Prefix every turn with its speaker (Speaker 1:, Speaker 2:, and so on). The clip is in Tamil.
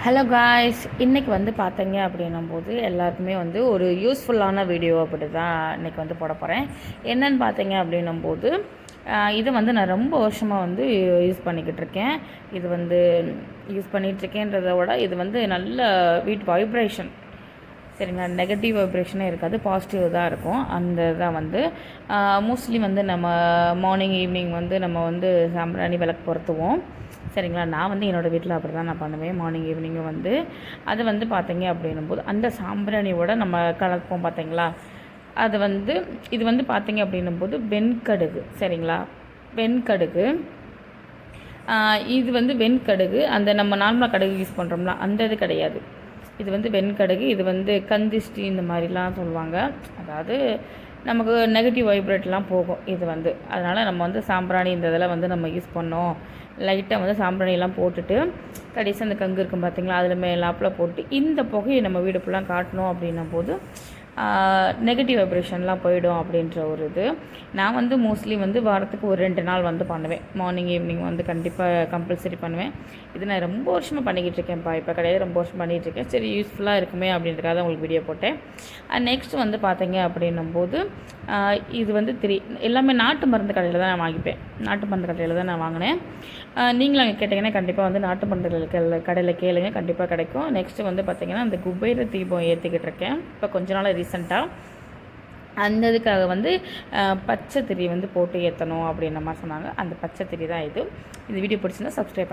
Speaker 1: ஹலோ காய்ஸ், இன்றைக்கி வந்து பார்த்தீங்க அப்படின்னும்போது எல்லாருக்குமே வந்து ஒரு யூஸ்ஃபுல்லான வீடியோ அப்படி தான் இன்றைக்கி வந்து போட போகிறேன். என்னென்னு பார்த்தீங்க அப்படின்னும்போது இது வந்து நான் ரொம்ப வருஷமாக வந்து யூஸ் பண்ணிக்கிட்டு இருக்கேன். இது வந்து யூஸ் பண்ணிகிட்ருக்கேன்றதை விட இது வந்து நல்ல வீட் வைப்ரேஷன், சரிங்களா? நெகட்டிவ் வைப்ரேஷனே இருக்காது, பாசிட்டிவ் தான் இருக்கும். அந்த தான் வந்து மோஸ்ட்லி வந்து நம்ம மார்னிங் ஈவினிங் வந்து நம்ம வந்து சாம்பிராணி விளக்கு பொருத்துவோம், சரிங்களா? நான் வந்து என்னோடய வீட்டில் அப்படி தான் நான் பண்ணுவேன். மார்னிங் ஈவினிங்கும் வந்து அது வந்து பார்த்தீங்க அப்படின்னும்போது அந்த சாம்பிராணியோட நம்ம கலப்போம் பார்த்தீங்களா, அது வந்து இது வந்து பார்த்தீங்க அப்படின்னும்போது வெண்கடுகு, சரிங்களா? வெண்கடுகு, இது வந்து வெண்கடுகு, அந்த நம்ம நார்மலாக கடுகு யூஸ் பண்ணுறோம்ல அந்த இது கிடையாது. இது வந்து வெண்கடுகு, இது வந்து கந்திஷ்டி இந்த மாதிரிலாம் சொல்லுவாங்க. அதாவது நமக்கு நெகட்டிவ் வைப்ரேட்லாம் போகும் இது வந்து. அதனால் நம்ம வந்து சாம்பிராணி இந்த இதெல்லாம் வந்து நம்ம யூஸ் பண்ணோம். லைட்டாக வந்து சாம்பிராணியெல்லாம் போட்டுட்டு கடைசி அந்த கங்கு இருக்கும் பார்த்திங்களா, அதில் மேலாப்பில் போட்டு இந்த புகையை நம்ம வீடு ஃபுல்லாக காட்டணும் அப்படின்னும் போது நெகட்டிவ் வைப்ரேஷன்லாம் போயிடும் அப்படின்ற ஒரு இது. நான் வந்து மோஸ்ட்லி வந்து வாரத்துக்கு ஒரு 2 நாள் வந்து பண்ணுவேன். மார்னிங் ஈவினிங் வந்து கண்டிப்பாக கம்பல்சரி பண்ணுவேன். இது நான் ரொம்ப வருஷமாக பண்ணிக்கிட்டு இருக்கேன்ப்பா, இப்போ கிடையாது, ரொம்ப வருஷம் பண்ணிகிட்ருக்கேன். சரி, யூஸ்ஃபுல்லாக இருக்குமே அப்படின்றதுக்காக தான் உங்களுக்கு வீடியோ போட்டேன். நெக்ஸ்ட் வந்து பார்த்தீங்க அப்படின்னும்போது இது வந்து எல்லாமே நாட்டு மருந்து கடையில் தான் நான் வாங்கிப்பேன். நாட்டு மருந்து கடையில் தான் நான் வாங்கினேன். நீங்களும் அங்கே கேட்டிங்கன்னா கண்டிப்பாக வந்து நாட்டு மருந்து கடையில் கேளுங்க, கண்டிப்பாக கிடைக்கும். நெக்ஸ்ட்டு வந்து பார்த்திங்கன்னா அந்த குபேர தீபம் ஏற்றிக்கிட்டு இருக்கேன் இப்போ கொஞ்ச நாள் ரீசெண்டாக. அந்த இதுக்காக வந்து பச்சை திரி வந்து போட்டு ஏற்றணும் அப்படின்ற மாதிரி சொன்னாங்க. அந்த பச்சை திரி தான் இது. இந்த வீடியோ பிடிச்சிருந்தா சப்ஸ்கிரைப்